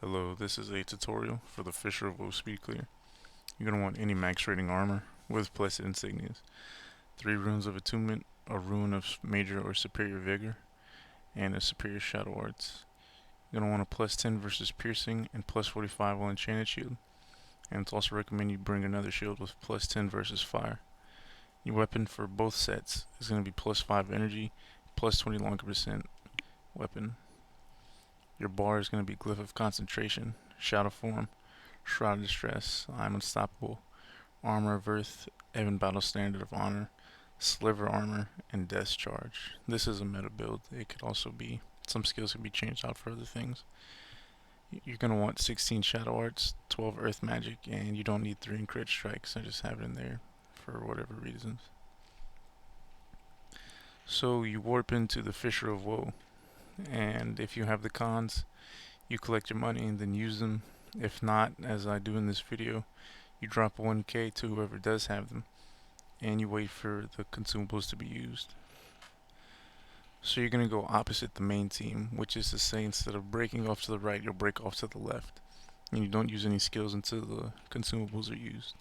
Hello, this is a tutorial for the Fissure of Speed Clear. You're going to want any max rating armor with blessed insignias, 3 runes of attunement, a rune of major or superior vigor, and a superior shadow arts. You're going to want a plus 10 versus piercing and plus 45 while enchanted shield, and it's also recommended you bring another shield with plus 10 versus fire. Your weapon for both sets is going to be plus 5 energy, plus 20 longer percent weapon. Your bar is going to be Glyph of Concentration, Shadow Form, Shroud of Distress, I'm Unstoppable, Armor of Earth, Evan Battle Standard of Honor, Sliver Armor, and Death's Charge. This is a meta build. It could also be, some skills can be changed out for other things. You're going to want 16 Shadow Arts, 12 Earth Magic, and you don't need 3 in crit strikes. I just have it in there for whatever reasons. So you warp into the Fissure of Woe, and if you have the cons, you collect your money and then use them. If not, as I do in this video, you drop 1k to whoever does have them, and you wait for the consumables to be used. So you're going to go opposite the main team, which is to say instead of breaking off to the right, you'll break off to the left. And you don't use any skills until the consumables are used.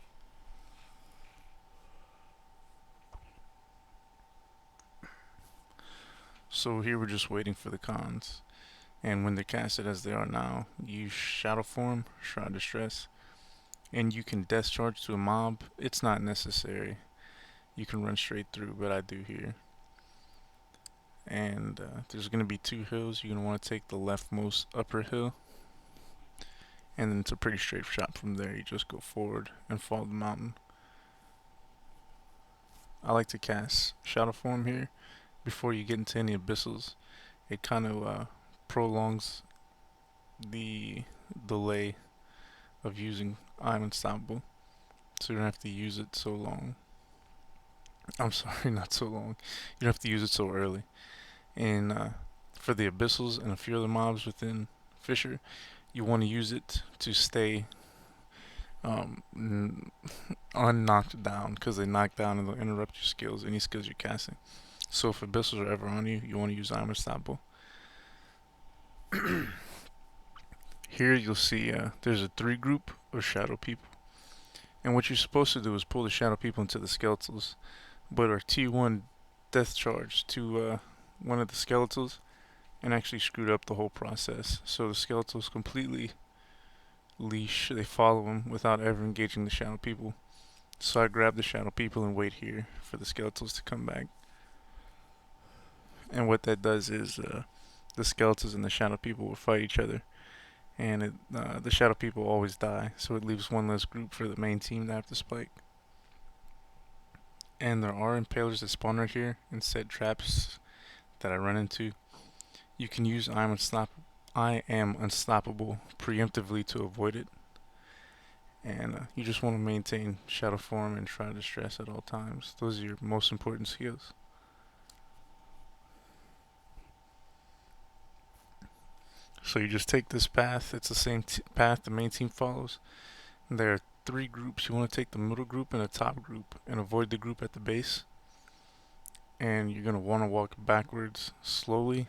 So here we're just waiting for the cons. And when they're casted as they are now, use Shadow Form, Shroud Distress, and you can Death Charge to a mob. It's not necessary. You can run straight through, but I do here. And there's going to be 2 hills. You're going to want to take the leftmost upper hill, and then it's a pretty straight shot from there. You just go forward and follow the mountain. I like to cast Shadow Form here before you get into any abyssals. It kind of prolongs the delay of using I'm Unstoppable, so you don't have to use it so long. I'm sorry, not so long. You don't have to use it so early. And for the abyssals and a few other mobs within Fissure, you want to use it to stay unknocked down, because they knock down and they'll interrupt your skills, any skills you're casting. So if abyssals are ever on you, you want to use I'm Unstoppable. Here you'll see there's a 3 group of shadow people, and what you're supposed to do is pull the shadow people into the skeletals, but our T1 death charge to one of the skeletals and actually screwed up the whole process. So the skeletals completely leash, they follow him without ever engaging the shadow people. So I grab the shadow people and wait here for the skeletals to come back. And what that does is the skeletals and the shadow people will fight each other, and the shadow people always die, so it leaves one less group for the main team to have to spike. And there are impalers that spawn right here and set traps that I run into. You can use I am unstoppable preemptively to avoid it, and you just want to maintain Shadow Form and Shroud Distress at all times. Those are your most important skills. So you just take this path. It's the same path the main team follows. There are 3 groups. You want to take the middle group and the top group and avoid the group at the base. And you're going to want to walk backwards slowly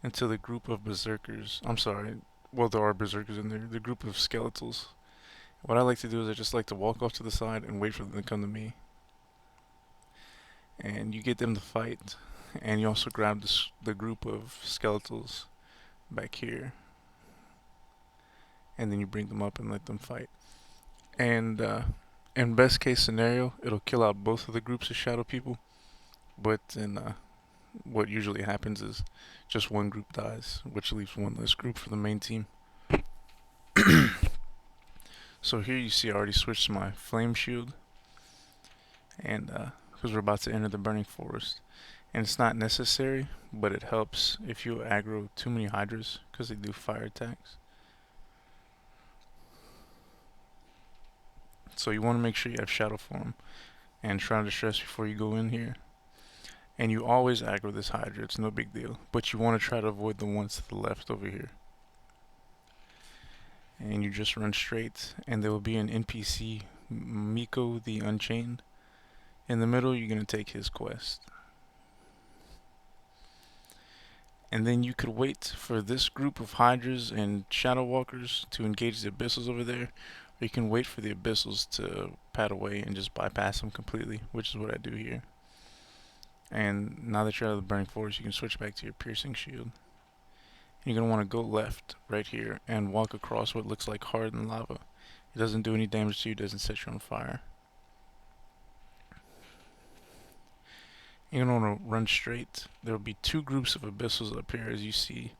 until the group of berserkers, I'm sorry, well, there are berserkers in there, the group of skeletals. What I like to do is I just like to walk off to the side and wait for them to come to me. And you get them to fight, and you also grab the group of skeletals back here, and then you bring them up and let them fight. And in best case scenario, it'll kill out both of the groups of shadow people, but in what usually happens is just one group dies, which leaves one less group for the main team. So here you see I already switched to my flame shield, and because we're about to enter the burning forest, and it's not necessary, but it helps if you aggro too many hydras, because they do fire attacks. So you want to make sure you have Shadow Form and Shroud of Distress before you go in here. And you always aggro this Hydra, it's no big deal. But you want to try to avoid the ones to the left over here. And you just run straight, and there will be an NPC, Miko the Unchained. In the middle, you're going to take his quest. And then you could wait for this group of Hydras and Shadow Walkers to engage the Abyssals over there, or you can wait for the Abyssals to pad away and just bypass them completely, which is what I do here. And now that you're out of the Burning Forest, you can switch back to your Piercing Shield. You're going to want to go left right here and walk across what looks like hardened lava. It doesn't do any damage to you, doesn't set you on fire. You're going to want to run straight. There will be two groups of abyssals up here, as you see.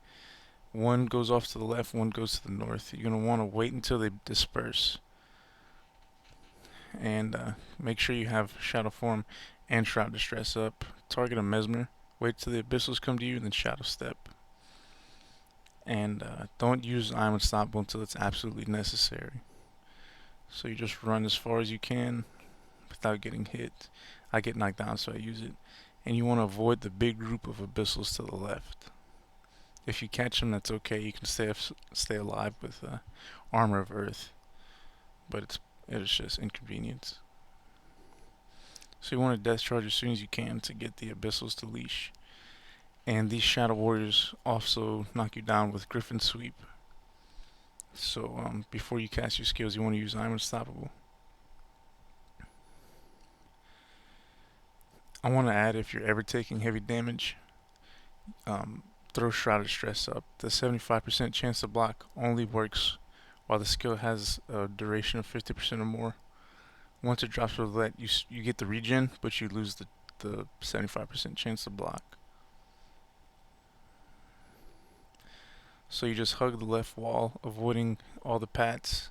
One goes off to the left, one goes to the north. You're going to want to wait until they disperse. And make sure you have Shadow Form and Shroud Distress up. Target a Mesmer. Wait till the abyssals come to you, and then Shadow Step. And don't use I'm Unstoppable until it's absolutely necessary. So you just run as far as you can without getting hit. I get knocked down, so I use it. And you want to avoid the big group of abyssals to the left. If you catch them, that's okay. You can stay alive with Armor of Earth, but it's just inconvenience. So you want to death charge as soon as you can to get the abyssals to leash. And these Shadow Warriors also knock you down with Griffin Sweep. So before you cast your skills, you want to use I'm Unstoppable. I want to add, if you're ever taking heavy damage, throw Shroud of Stress up. The 75% chance to block only works while the skill has a duration of 50% or more. Once it drops below that, you get the regen, but you lose the 75% chance to block. So you just hug the left wall, avoiding all the pats,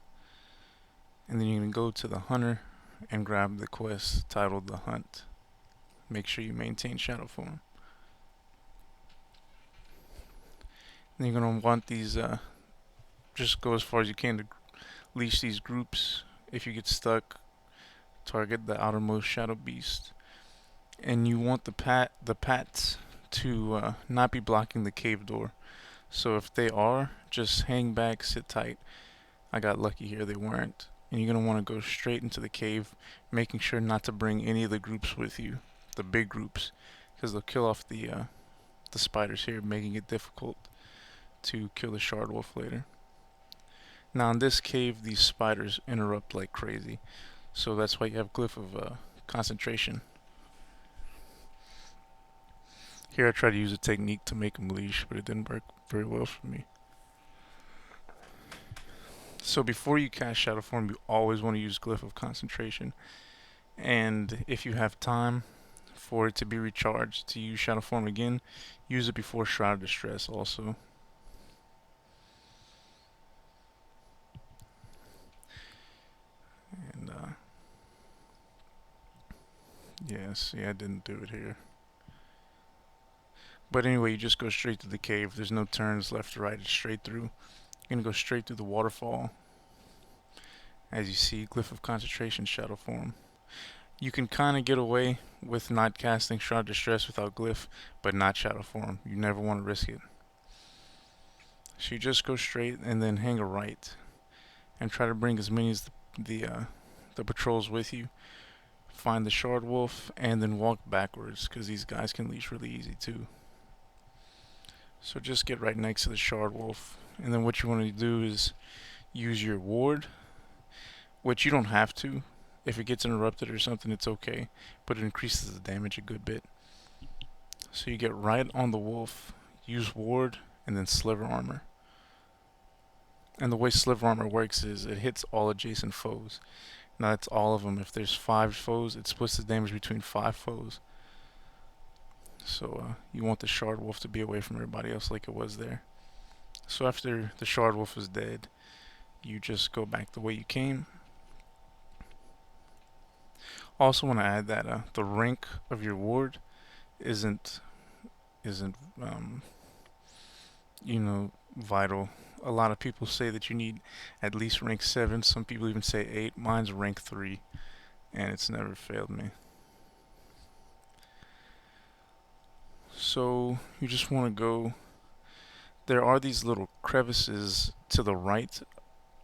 and then you can go to the Hunter and grab the quest titled The Hunt. Make sure you maintain Shadow Form. Then you're going to want these, just go as far as you can to leash these groups. If you get stuck, target the outermost Shadow Beast. And you want the pats to not be blocking the cave door. So if they are, just hang back, sit tight. I got lucky here, they weren't. And you're going to want to go straight into the cave, making sure not to bring any of the groups with you, the big groups, because they'll kill off the spiders here, making it difficult to kill the Shard Wolf later. Now in this cave, these spiders interrupt like crazy, so that's why you have Glyph of Concentration. Here I tried to use a technique to make them leash, but it didn't work very well for me. So before you cast Shadow Form, you always want to use Glyph of Concentration. And if you have time for it to be recharged to use Shadow Form again, use it before Shroud of Distress also. And yes, yeah, I didn't do it here. But anyway, you just go straight to the cave. There's no turns left or right, it's straight through. You're going to go straight through the waterfall. As you see, Glyph of Concentration, Shadow Form. You can kind of get away with not casting Shroud of Distress without Glyph, but not Shadow Form. You never want to risk it. So you just go straight and then hang a right. And try to bring as many as the patrols with you. Find the Shard Wolf and then walk backwards, because these guys can leash really easy too. So just get right next to the Shard Wolf, and then what you want to do is use your ward, which you don't have to. If it gets interrupted or something, it's okay, but it increases the damage a good bit. So you get right on the wolf, use ward, and then sliver armor. And the way sliver armor works is it hits all adjacent foes. Now that's all of them. If there's 5 foes, it splits the damage between 5 foes. So you want the Shard Wolf to be away from everybody else like it was there. So after the Shard Wolf is dead, you just go back the way you came. Also want to add that the rank of your ward isn't vital. A lot of people say that you need at least rank 7. Some people even say 8. Mine's rank 3, and it's never failed me. So you just want to go. There are these little crevices to the right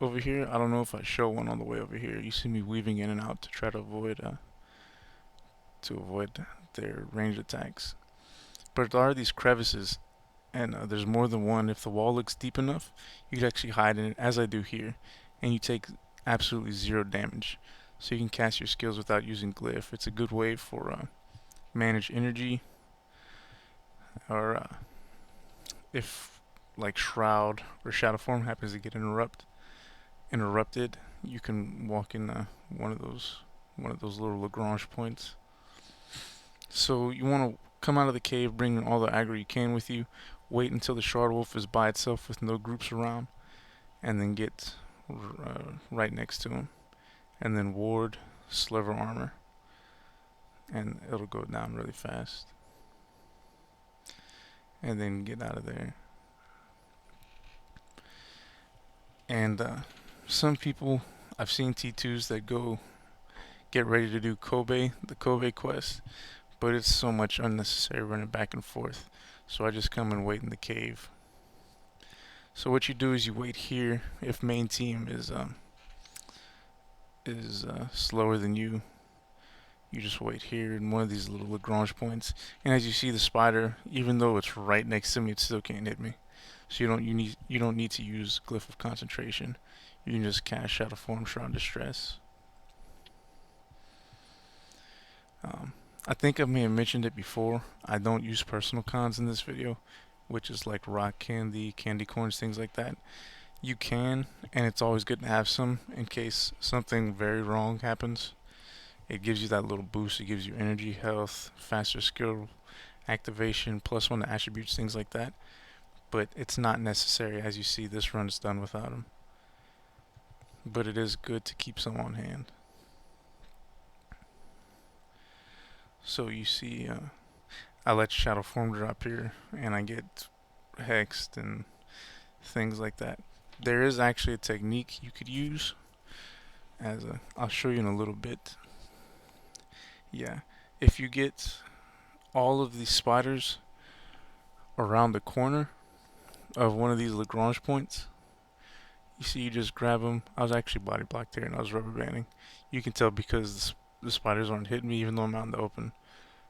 over here. I don't know if I show one on the way over here. You see me weaving in and out to try to avoid their ranged attacks. But there are these crevices and there's more than one. If the wall looks deep enough, you could actually hide in it, as I do here, and you take absolutely zero damage. So you can cast your skills without using glyph. It's a good way for manage energy, or if like Shroud or Shadow Form happens to get interrupted, you can walk in one of those little Lagrange points. So you want to come out of the cave, bring all the aggro you can with you, wait until the Shard Wolf is by itself with no groups around, and then get right next to him, and then ward Sliver Armor, and it'll go down really fast. And then get out of there. And some people, I've seen T2s that go get ready to do the Kobe quest, but it's so much unnecessary running back and forth. So I just come and wait in the cave. So what you do is you wait here. If main team is slower than you, you just wait here in one of these little Lagrange points. And as you see, the spider, even though it's right next to me, it still can't hit me. So you don't need to use Glyph of Concentration. You can just cast Shadow Form, Shroud Distress. I think I may have mentioned it before. I don't use personal cons in this video, which is like rock candy, candy corns, things like that. You can, and it's always good to have some in case something very wrong happens. It gives you that little boost. It gives you energy, health, faster skill activation, +1 to attributes, things like that. But it's not necessary. As you see, this run is done without them. But it is good to keep some on hand. So you see, I let Shadow Form drop here, and I get hexed and things like that. There is actually a technique you could use. I'll show you in a little bit. Yeah, if you get all of these spiders around the corner of one of these Lagrange points, you see, you just grab them. I was actually body blocked here and I was rubber banding. You can tell because the spiders aren't hitting me even though I'm out in the open.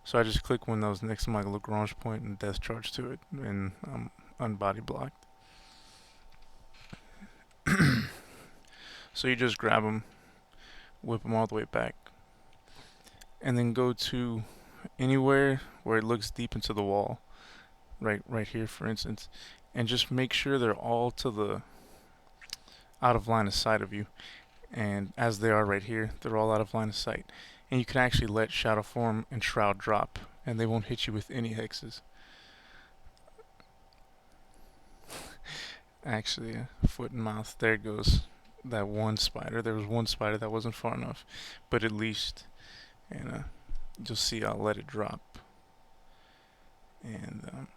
So I just click one that was next to my Lagrange point and death charge to it, and I'm unbody blocked. So you just grab them, whip them all the way back, and then go to anywhere where it looks deep into the wall, right here for instance, and just make sure they're all to the out of line of sight of you. And as they are right here, they're all out of line of sight. And you can actually let Shadow Form and Shroud drop, and they won't hit you with any hexes. Actually, foot and mouth, there goes that one spider. There was one spider that wasn't far enough, but at least, and you'll see I'll let it drop, and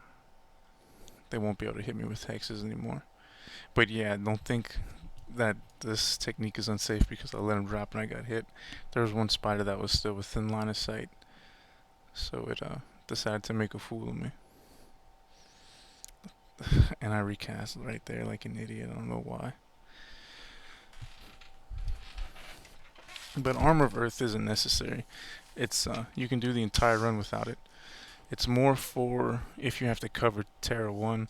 they won't be able to hit me with hexes anymore. But yeah, don't think that this technique is unsafe because I let him drop and I got hit. There was one spider that was still within line of sight, so it decided to make a fool of me. And I recast right there like an idiot. I don't know why. But Armor of Earth isn't necessary. It's you can do the entire run without it. It's more for if you have to cover Terra 1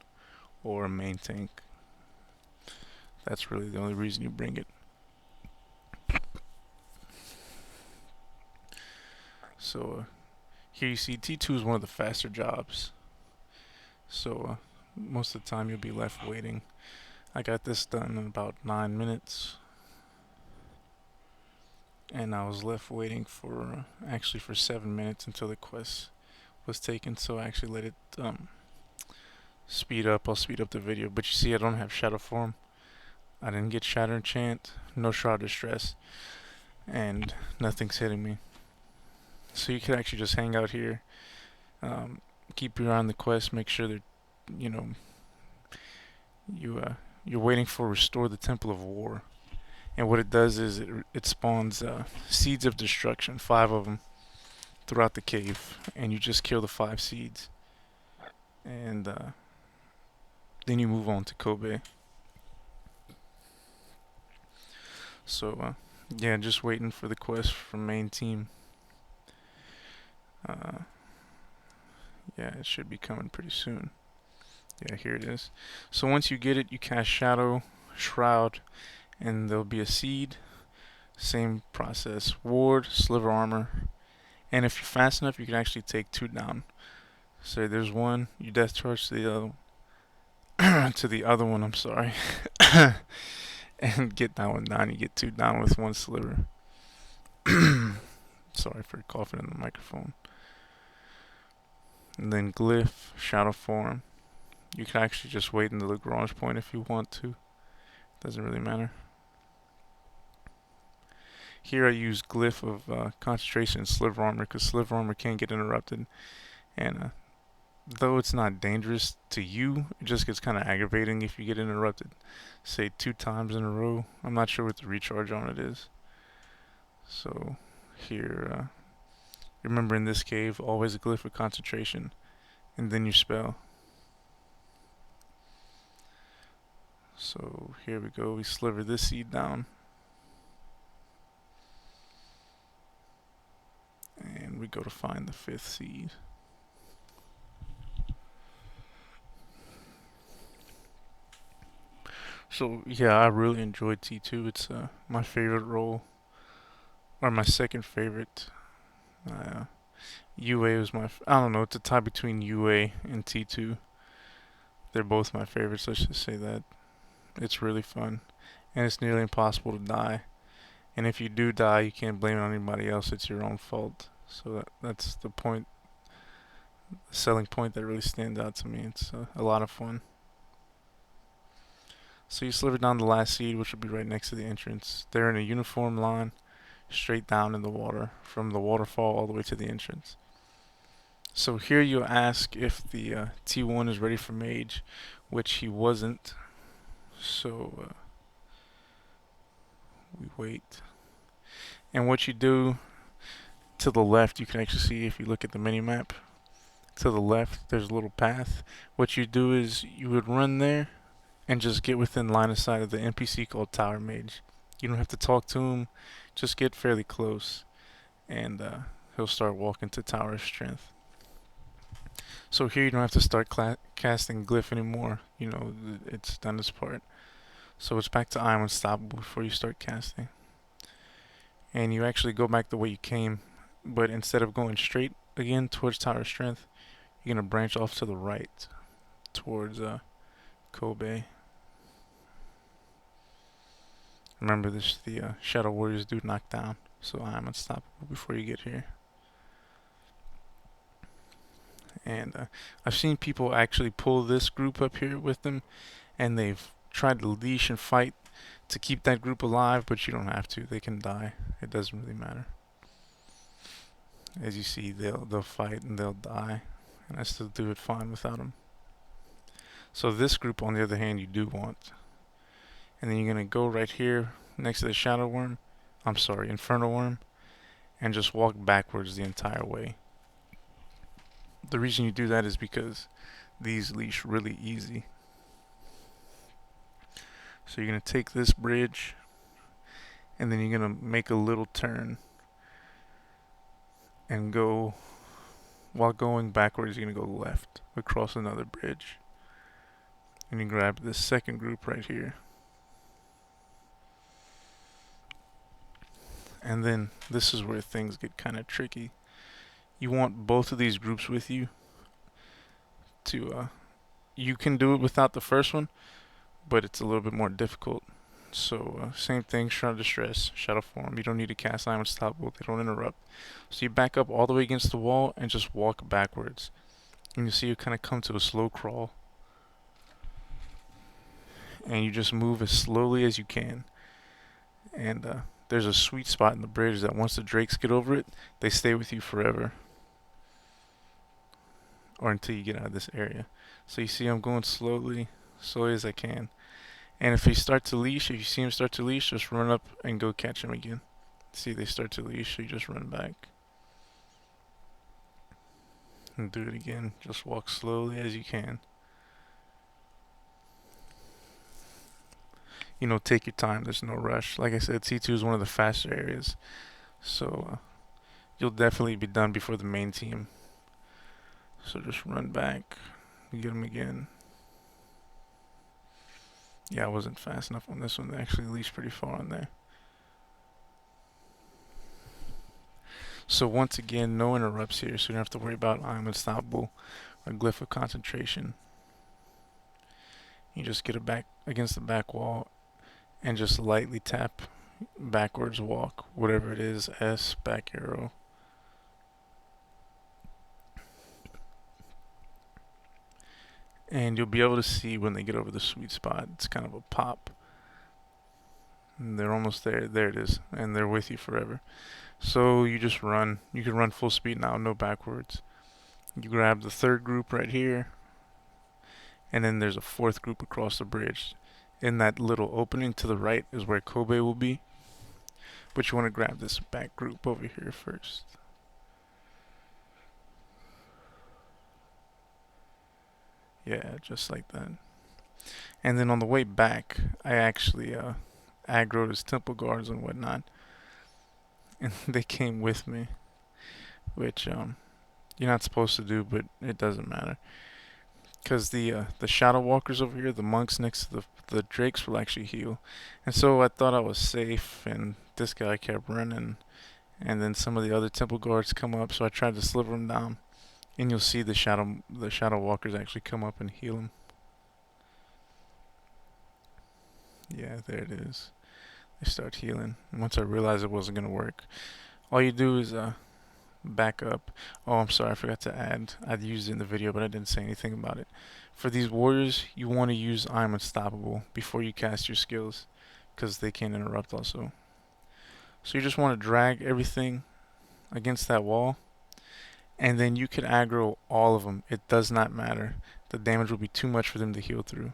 or a main tank. That's really the only reason you bring it. So here you see T2 is one of the faster jobs. So most of the time you'll be left waiting. I got this done in about 9 minutes. And I was left waiting for actually for 7 minutes until the quest was taken. So I actually let it speed up. I'll speed up the video. But you see I don't have Shadow Form. I didn't get Shatter Enchant, no Shroud Distress, and nothing's hitting me. So you could actually just hang out here, keep your eye on the quest, make sure that, you know, you're waiting for Restore the Temple of War. And what it does is it spawns seeds of destruction, 5 of them, throughout the cave, and you just kill the 5 seeds. And then you move on to Kobe. So, yeah, just waiting for the quest from main team. Yeah, it should be coming pretty soon. Yeah, here it is. So once you get it, you cast Shadow, Shroud, and there'll be a seed. Same process. Ward, Sliver Armor, and if you're fast enough, you can actually take 2 down. So there's one. You death charge to the other to the other one. I'm sorry, and get that one down. You get 2 down with 1 sliver. Sorry for coughing in the microphone. And then Glyph, Shadow Form. You can actually just wait in the Lagrange point if you want to. Doesn't really matter. Here I use Glyph of Concentration and Sliver Armor because Sliver Armor can get interrupted. And though it's not dangerous to you, it just gets kind of aggravating if you get interrupted, say 2 times in a row. I'm not sure what the recharge on it is. So here, remember in this cave, always a Glyph of Concentration, and then your spell. So here we go, we sliver this seed down. And we go to find the 5th seed. So yeah, I really enjoyed T2. It's my favorite role, or my second favorite. UA was I don't know, it's a tie between UA and T2. They're both my favorites, let's just say that. It's really fun, and it's nearly impossible to die. And if you do die, you can't blame it on anybody else. It's your own fault. So that's the point, the selling point that really stands out to me. It's a lot of fun. So you sliver down the last seed, which will be right next to the entrance. They're in a uniform line, straight down in the water, from the waterfall all the way to the entrance. So here you ask if the T1 is ready for mage, which he wasn't. So we wait. And what you do to the left, you can actually see if you look at the mini map. To the left, there's a little path. What you do is you would run there and just get within line of sight of the NPC called Tower Mage. You don't have to talk to him, just get fairly close, and he'll start walking to Tower Strength. So here you don't have to start casting Glyph anymore. You know, it's done its part. So it's back to I am unstoppable before you start casting. And you actually go back the way you came, but instead of going straight again towards Tower Strength, you're going to branch off to the right towards Kobe. Remember this, the Shadow Warriors do knock down, so I am unstoppable before you get here. And I've seen people actually pull this group up here with them, and they've tried to leash and fight to keep that group alive, but you don't have to. They can die. It doesn't really matter. As you see, they'll fight and they'll die, and I still do it fine without them. So this group, on the other hand, you do want. And then you're going to go right here next to the Shadow Worm, Infernal Worm, and just walk backwards the entire way. The reason you do that is because these leash really easy. So you're going to take this bridge, and then you're going to make a little turn and go, while going backwards, you're going to go left across another bridge. And you grab this second group right here. And then this is where things get kind of tricky. You want both of these groups with you to, you can do it without the first one, but it's a little bit more difficult. So same thing, Shroud of Distress, Shadow Form. You don't need to cast I am unstoppable, they don't interrupt. So you back up all the way against the wall and just walk backwards. And you see you kind of come to a slow crawl. And you just move as slowly as you can. And there's a sweet spot in the bridge that once the drakes get over it, they stay with you forever. Or until you get out of this area. So you see I'm going slowly as I can. And if you start to leash, if you see him start to leash, just run up and go catch him again. See, they start to leash, so you just run back. And do it again. Just walk slowly as you can. You know, take your time. There's no rush. Like I said, T2 is one of the faster areas. So you'll definitely be done before the main team. So just run back. Get him again. Yeah, I wasn't fast enough on this one. They actually leashed pretty far on there. So once again, no interrupts here, so you don't have to worry about I'm unstoppable or glyph of concentration. You just get it back against the back wall and just lightly tap backwards walk, whatever it is, S, back arrow. And you'll be able to see when they get over the sweet spot. It's kind of a pop. And they're almost there. There it is. And they're with you forever. So you just run. You can run full speed now, no backwards. You grab the third group right here. And then there's a fourth group across the bridge. In that little opening to the right is where Kobe will be. But you want to grab this back group over here first. Yeah, just like that. And then on the way back, I actually aggroed his temple guards and whatnot. And they came with me, which you're not supposed to do, but it doesn't matter. Because the shadow walkers over here, the monks next to the drakes will actually heal. And so I thought I was safe, and this guy kept running. And then some of the other temple guards come up, so I tried to sliver him down. And you'll see the shadow walkers actually come up and heal him. Yeah, there it is. They start healing. And once I realized it wasn't gonna work, all you do is back up. Oh, I'm sorry, I forgot to add. I'd used it in the video, but I didn't say anything about it. For these warriors, you want to use I'm Unstoppable before you cast your skills, because they can interrupt also. So you just want to drag everything against that wall, and then you can aggro all of them. It does not matter. The damage will be too much for them to heal through,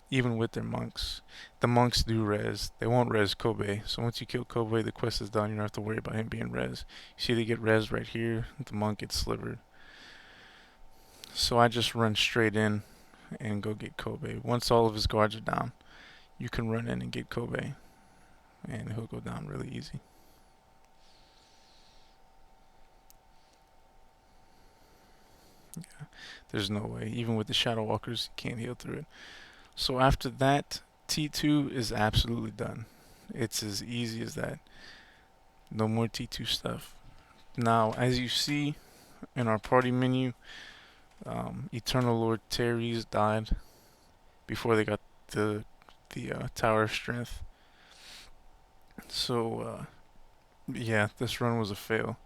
even with their monks. The monks do res. They won't res Kobe. So once you kill Kobe, the quest is done. You don't have to worry about him being res. You see they get res right here. The monk gets slivered. So I just run straight in and go get Kobe. Once all of his guards are down, you can run in and get Kobe. And he'll go down really easy. Yeah, there's no way. Even with the Shadow Walkers, you can't heal through it. So after that, T2 is absolutely done. It's as easy as that. No more T2 stuff. Now, as you see in our party menu, Eternal Lord Teres died before they got the Tower of Strength. So yeah, this run was a fail.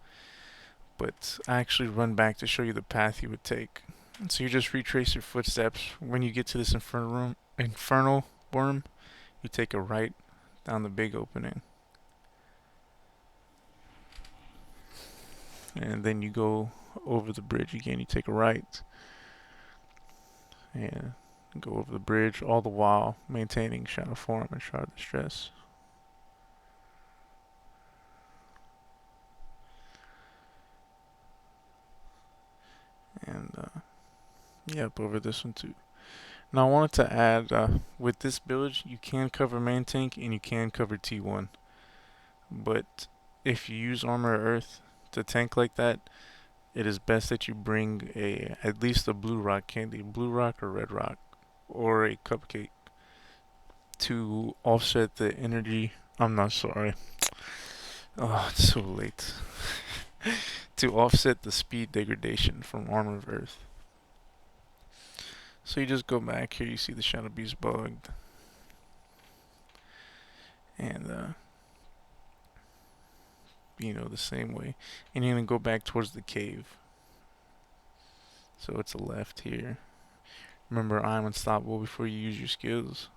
But I actually run back to show you the path you would take. So you just retrace your footsteps. When you get to this infernal worm, you take a right down the big opening. And then you go over the bridge again. You take a right. And go over the bridge, all the while maintaining Shadow Form and Shroud of Distress. And yep, over this one too. Now I wanted to add, with this build, you can cover main tank and you can cover T1. But if you use Armor of Earth to tank like that, it is best that you bring at least a blue rock candy, blue rock or red rock, or a cupcake to offset the energy. I'm not sorry. Oh, it's so late. To offset the speed degradation from Armor of Earth. So you just go back here, you see the Shadow Beast bugged. And the same way. And you're gonna go back towards the cave. So it's a left here. Remember, I'm unstoppable before you use your skills.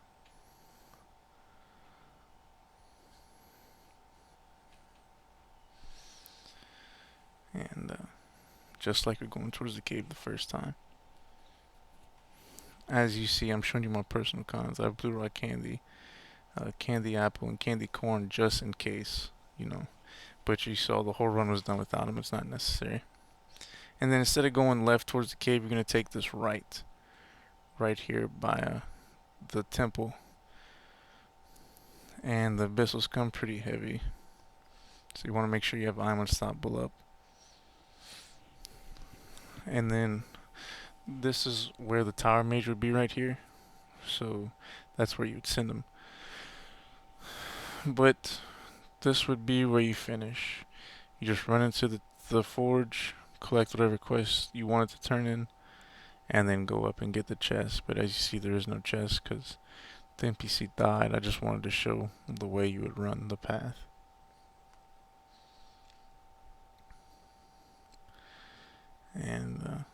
And just like you're going towards the cave the first time. As you see, I'm showing you my personal cons. I have blue rock candy, candy apple, and candy corn just in case, But you saw the whole run was done without them. It's not necessary. And then instead of going left towards the cave, you're going to take this right here by the temple. And the abyssals come pretty heavy. So you want to make sure you have I'm Unstoppable up. And then this is where the tower mage would be right here. so that's where you would send them. But this would be where you finish. You just run into the forge, collect whatever quest you wanted to turn in, and then go up and get the chest. But as you see, there is no chest because the NPC died. I just wanted to show the way you would run the path. And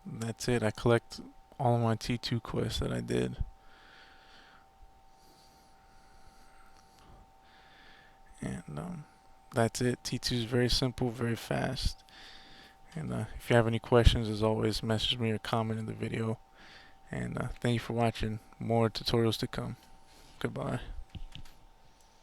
that's it. I collect all of my T2 quests that I did. And that's it. T2 is very simple, very fast. And if you have any questions, as always, message me or comment in the video. And thank you for watching. More tutorials to come. Goodbye.